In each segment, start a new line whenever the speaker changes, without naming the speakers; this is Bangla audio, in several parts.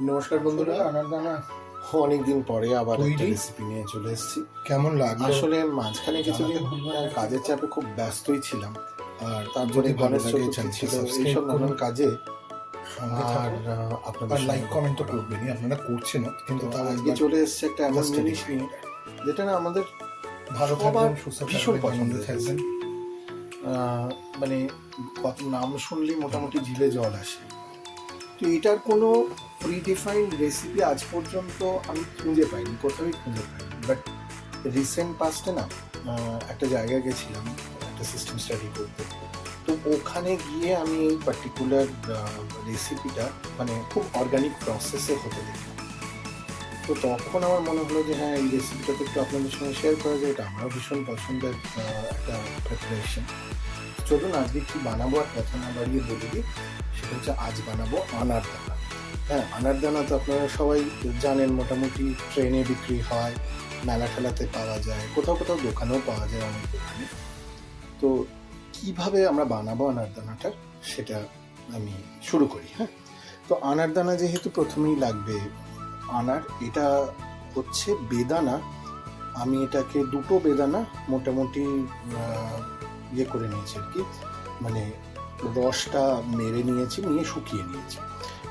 নমস্কার বন্ধুরা,
আনারদানা
অনেকদিন পরে আবার একটা রেসিপি নিয়ে চলে এসেছি।
কেমন লাগলো?
আসলে মাঝখানে কিছুদিন কাজের চাপে খুব ব্যস্তই ছিলাম, আর তার জন্য গণেশ চতুর্থী ছিল, এইসব নানান কাজে। আর আপনাদের
লাইক কমেন্ট তো করবেনই, আপনারা করছেন, কিন্তু
আজকে চলে এসছে একটা এমন জিনিস নিয়ে যেটা না আমাদের
ভালো থাকবেন, সুস্থ
ভীষণ পছন্দ
থাকবেন।
মানে কত নাম শুনলেই মোটামুটি জিভে জল আসে। তো এটার কোনো প্রিডিফাইন্ড রেসিপি আজ পর্যন্ত আমি খুঁজে পাইনি, কোথাওই খুঁজে পাইনি। বাট রিসেন্ট পাস্টে না একটা জায়গায় গেছিলাম একটা সিস্টেম স্টাডি করতে। তো ওখানে গিয়ে আমি এই পার্টিকুলার রেসিপিটা মানে খুব অর্গানিক প্রসেসে হতে দেখলাম। তো তখন আমার মনে হলো যে হ্যাঁ, এই রেসিপিটা তো একটু আপনাদের সঙ্গে শেয়ার করা যায়। এটা আমারও ভীষণ পছন্দের একটা প্রিপারেশন। চলুন আজকে কী বানাবো আর কথা না বাড়িয়ে বলে দিই। সেটা হচ্ছে আজ বানাবো আনারদানা। হ্যাঁ, আনারদানা তো আপনারা সবাই জানেন, মোটামুটি ট্রেনে বিক্রি হয়, মেলা ঠেলাতে পাওয়া যায়, কোথাও কোথাও দোকানেও পাওয়া যায়, অনেক দোকানে। তো কিভাবে আমরা বানাবো আনারদানাটা সেটা আমি শুরু করি। হ্যাঁ, তো আনারদানা যেহেতু প্রথমেই লাগবে আনার, এটা হচ্ছে বেদানা। আমি এটাকে দুটো বেদানা মোটামুটি ইয়ে করে নিয়েছি আর কি, মানে রসটা মেরে নিয়েছি, নিয়ে শুকিয়ে নিয়েছি।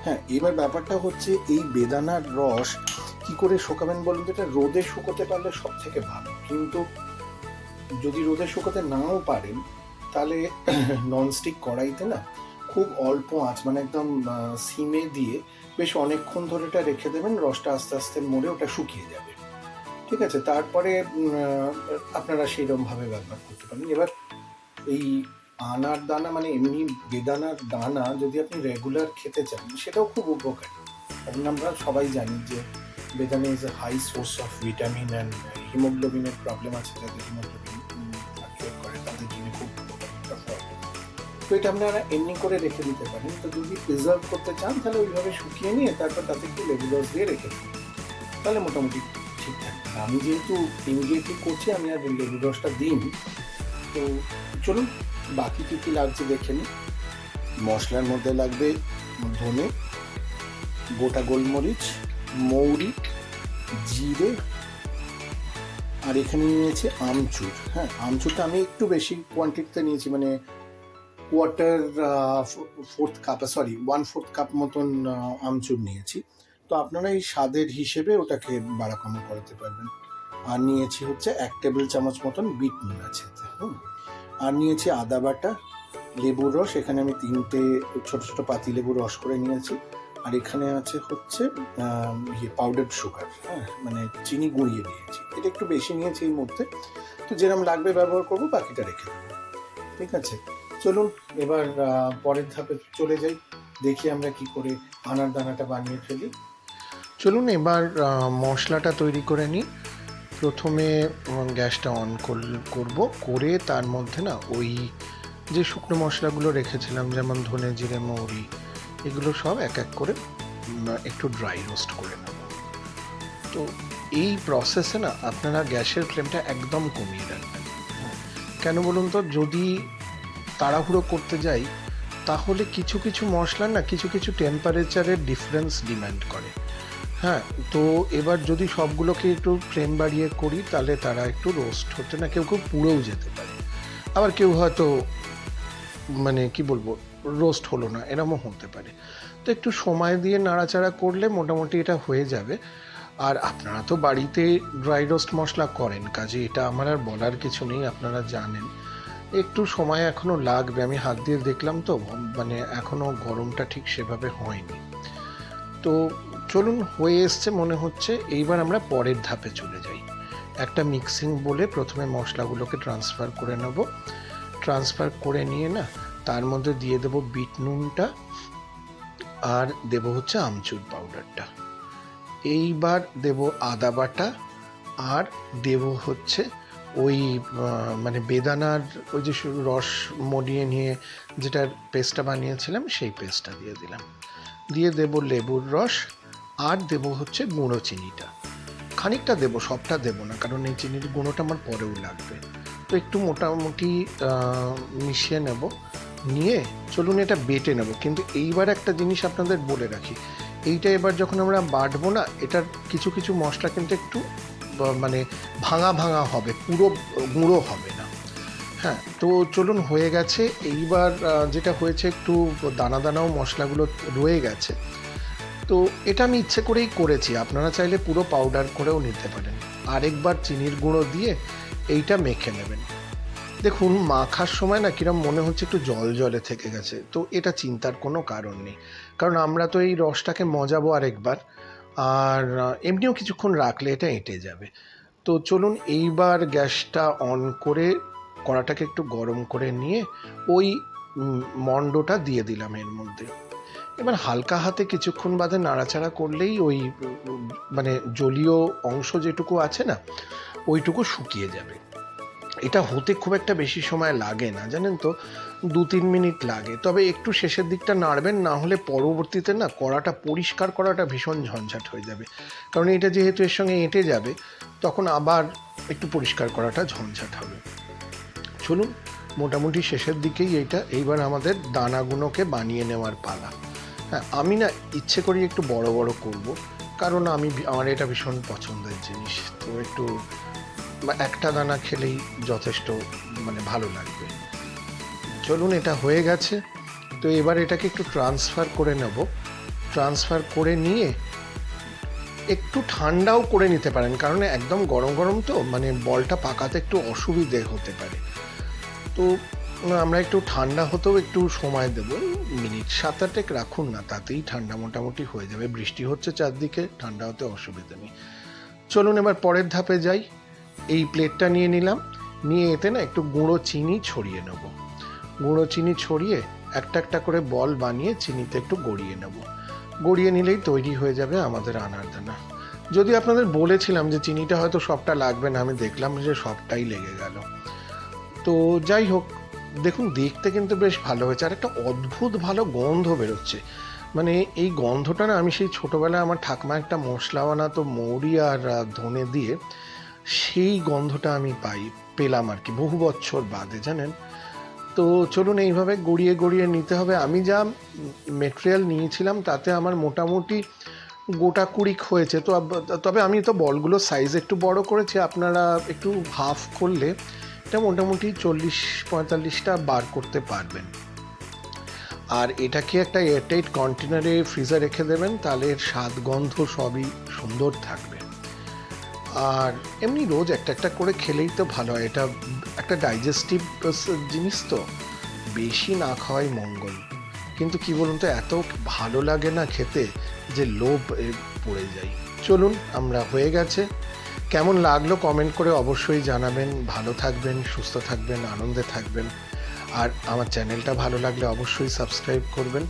হ্যাঁ, এবার ব্যাপারটা হচ্ছে এই বেদানার রস কি করে শুকাবেন বলুন তো? এটা রোদে শুকোতে পারলে সব থেকে ভালো, কিন্তু যদি রোদে শুকোতে নাও পারেন তাহলে ননস্টিক কড়াইতে না খুব অল্প আঁচ, মানে একদম সিমে দিয়ে বেশ অনেকক্ষণ ধরে এটা রেখে দেবেন, রসটা আস্তে আস্তে মরে ওটা শুকিয়ে যাবে। ঠিক আছে, তারপরে আপনারা সেইরকমভাবে ব্যবহার করতে পারেন। এবার এই আনার দানা মানে এমনি বেদানার দানা যদি আপনি রেগুলার খেতে চান সেটাও খুব উপকারী, কারণ আমরা সবাই জানি যে বেদানা is a high source of vitamin and হিমোগ্লোবিনের প্রবলেম আছে, যাদের হিমোগ্লোবিন ফ্লাকচুয়েট করে তাদের জন্য খুব উপকারিতা হয়। তো এটা আপনারা এমনি করে রেখে দিতে পারেন। তো যদি প্রিজার্ভ করতে চান তাহলে ওইভাবে শুকিয়ে নিয়ে তারপর তাতে একটু লেবু রস দিয়ে রেখে দিন, তাহলে মোটামুটি ঠিকঠাক। আমি যেহেতু ইমিডিয়েটলি করছি, আমি আর লেবু রসটা দিইনি। তো চলুন বাকি কী কী লাগছে দেখে নিই। মশলার মধ্যে লাগবে ধনে, গোটা গোলমরিচ, মৌরি, জিরে, আর এখানে নিয়েছি আমচুর। হ্যাঁ, আমচুরটা আমি একটু বেশি কোয়ান্টিটিতে নিয়েছি, মানে ওয়ান ফোর্থ কাপ মতন আমচুর নিয়েছি। তো আপনারা এই স্বাদের হিসেবে ওটাকে বাড়া কমা করাতে পারবেন। আর নিয়েছি হচ্ছে 1 টেবিল চামচ মতন বিট নুন আছে। আর নিয়েছি আদা বাটা, লেবুর রস, এখানে আমি 3টে ছোট ছোট পাতি লেবুর রস করে নিয়েছি। আর এখানে আছে হচ্ছে পাউডার সুগার, হ্যাঁ মানে চিনি গুঁড়িয়ে নিয়েছি। এটা একটু বেশি নিয়েছি এই মধ্যে, তো যেরকম লাগবে ব্যবহার করবো, বাকিটা রেখে দেবো। ঠিক আছে, চলুন এবার পরের ধাপে চলে যাই, দেখি আমরা কি করে আনারদানাটা বানিয়ে ফেলি।
চলুন এবার মশলাটা তৈরি করে নিই। প্রথমে গ্যাসটা অন করব, করে তার মধ্যে না ওই যে শুকনো মশলাগুলো রেখেছিলাম, যেমন ধনে, জিরে, মৌরি, এগুলো সব এক এক করে একটু ড্রাই রোস্ট করে নেব। তো এই প্রসেসে না আপনারা গ্যাসের ফ্লেমটা একদম কমিয়ে রাখবেন। কেন বলুন তো? যদি তাড়াহুড়ো করতে যাই তাহলে কিছু কিছু মশলা না কিছু কিছু টেম্পারেচারের ডিফারেন্স ডিমান্ড করে। হ্যাঁ, তো এবার যদি সবগুলোকে একটু ফ্লেম বাড়িয়ে করি তাহলে তারা একটু রোস্ট হতে না কেউ কেউ পুড়েও যেতে পারে, আবার কেউ হয়তো মানে কি বলবো রোস্ট হলো না, এরকমও হতে পারে। তো একটু সময় দিয়ে নাড়াচাড়া করলে মোটামুটি এটা হয়ে যাবে। আর আপনারা তো বাড়িতে ড্রাই রোস্ট মশলা করেন, কাজে এটা আমার আর বলার কিছু নেই, আপনারা জানেন। একটু সময় এখনও লাগবে, আমি হাত দিয়ে দেখলাম তো, মানে এখনও গরমটা ঠিক সেভাবে হয়নি। তো চলুন, হয়ে এসছে মনে হচ্ছে। এইবার আমরা পরের ধাপে চলে যাই। একটা মিক্সিং বলে প্রথমে মশলাগুলোকে ট্রান্সফার করে নেব। ট্রান্সফার করে নিয়ে না তার মধ্যে দিয়ে দেব বিট নুনটা, আর দেব হচ্ছে আমচুর পাউডারটা। এইবার দেব আদা বাটা, আর দেব হচ্ছে ওই মানে বেদানার ওই যে রস মরিয়ে নিয়ে যেটার পেস্টটা বানিয়েছিলাম সেই পেস্টটা দিয়ে দিলাম। দিয়ে দেব লেবুর রস, আর দেব হচ্ছে গুঁড়ো চিনিটা। খানিকটা দেব, সবটা দেব না, কারণ এই চিনির গুঁড়োটা আমার পরেও লাগবে। তো একটু মোটামুটি মিশিয়ে নেব, নিয়ে চলুন এটা বেটে নেব। কিন্তু এইবার একটা জিনিস আপনাদের বলে রাখি, এইটা এবার যখন আমরা বাটবো না, এটার কিছু কিছু মশলা কিন্তু একটু মানে ভাঙা ভাঙা হবে, পুরো গুঁড়ো হবে না। হ্যাঁ, তো চলুন, হয়ে গেছে। এইবার যেটা হয়েছে, একটু দানা দানাও মশলাগুলো রয়ে গেছে। তো এটা আমি ইচ্ছে করেই করেছি, আপনারা চাইলে পুরো পাউডার করেও নিতে পারেন। আরেকবার চিনির গুঁড়ো দিয়ে এইটা মেখে নেবেন। দেখুন, মাখার সময় না কিরম মনে হচ্ছে একটু জল জলে থেকে গেছে, তো এটা চিন্তার কোনো কারণ নেই, কারণ আমরা তো এই রসটাকে মজাবো আরেকবার। আর এমনিও কিছুক্ষণ রাখলে এটা এঁটে যাবে। তো চলুন, এইবার গ্যাসটা অন করে কড়াটাকে একটু গরম করে নিয়ে ওই মণ্ডটা দিয়ে দিলাম এর মধ্যে। এবার হালকা হাতে কিছুক্ষণ বাদে নাড়াচাড়া করলেই ওই মানে জলীয় অংশ যেটুকু আছে না, ওইটুকু শুকিয়ে যাবে। এটা হতে খুব একটা বেশি সময় লাগে না, জানেন তো, 2-3 মিনিট লাগে। তবে একটু শেষের দিকটা নাড়বেন, না হলে পরবর্তীতে না কড়াটা পরিষ্কার করাটা ভীষণ ঝঞ্ঝাট হয়ে যাবে, কারণ এটা যেহেতু এর সঙ্গে এঁটে যাবে, তখন আবার একটু পরিষ্কার করাটা ঝঞ্ঝাট হবে। চলুন, মোটামুটি শেষের দিকেই এইবার আমাদের দানাগুলোকে বানিয়ে নেওয়ার পালা। হ্যাঁ, আমি না ইচ্ছে করি একটু বড় বড় করব, কারণ আমার এটা ভীষণ পছন্দের জিনিস। তো একটু একটা দানা খেলেই যথেষ্ট, মানে ভালো লাগবে। চলুন, এটা হয়ে গেছে। তো এবার এটাকে একটু ট্রান্সফার করে নেব। ট্রান্সফার করে নিয়ে একটু ঠান্ডাও করে নিতে পারেন, কারণ একদম গরম গরম তো মানে বলটা পাকাতে একটু অসুবিধে হতে পারে। তো আমরা একটু ঠান্ডা হতেও একটু সময় দেব, মিনিট 7-8 রাখুন না, তাতেই ঠান্ডা মোটামুটি হয়ে যাবে। বৃষ্টি হচ্ছে চারদিকে, ঠান্ডা হতে অসুবিধা নেই। চলুন, এবার পরের ধাপে যাই। এই প্লেটটা নিয়ে নিলাম, নিয়ে এতে না একটু গুঁড়ো চিনি ছড়িয়ে নেব। গুঁড়ো চিনি ছড়িয়ে একটা একটা করে বল বানিয়ে চিনিতে একটু গড়িয়ে নেব। গড়িয়ে নিলেই তৈরি হয়ে যাবে আমাদের আনারদানা। যদি আপনাদের বলেছিলাম যে চিনিটা হয়তো সবটা লাগবে না, আমি দেখলাম যে সবটাই লেগে গেল। তো যাই হোক, দেখুন, দেখতে কিন্তু বেশ ভালো হয়েছে, আর একটা অদ্ভুত ভালো গন্ধ বেরোচ্ছে। মানে এই গন্ধটা না, আমি সেই ছোটোবেলায় আমার ঠাকমা একটা মশলা বানাতো মৌরি আর ধনে দিয়ে, সেই গন্ধটা আমি পেলাম আর কি, বহু বছর বাদে, জানেন। তো চলুন, এইভাবে গড়িয়ে গড়িয়ে নিতে হবে। আমি যা মেটেরিয়াল নিয়েছিলাম তাতে আমার মোটামুটি গোটা 20 হয়েছে। তো তবে আমি তো বলগুলো সাইজ একটু বড় করেছি, আপনারা একটু হাফ করলে এটা মোটামুটি 40-45টা বার করতে পারবেন। আর এটাকে একটা এয়ারটাইট কন্টেনারে ফ্রিজে রেখে দেবেন, তাহলে এর স্বাদ গন্ধ সবই সুন্দর থাকবে। আর এমনি রোজ একটা একটা করে খেলেই তো ভালো হয়, এটা একটা ডাইজেস্টিভ জিনিস, তো বেশি না খাওয়াই মঙ্গল। কিন্তু কি বলুন তো, এত ভালো লাগে না খেতে যে লোভ পড়ে যায়। চলুন, আমরা হয়ে গেছে। কেমন লাগলো কমেন্ট করে অবশ্যই জানাবেন। ভালো থাকবেন, সুস্থ থাকবেন, আনন্দে থাকবেন। আর আমার চ্যানেলটা ভালো লাগলে অবশ্যই সাবস্ক্রাইব করবেন।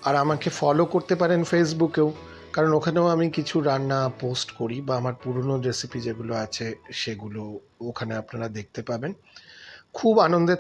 আর আমাকে ফলো করতে পারেন ফেসবুকেও, কারণ ওখানেও আমি কিছু রান্না পোস্ট করি, বা আমার পুরনো রেসিপি যেগুলো আছে সেগুলো ওখানে আপনারা দেখতে পাবেন। খুব আনন্দে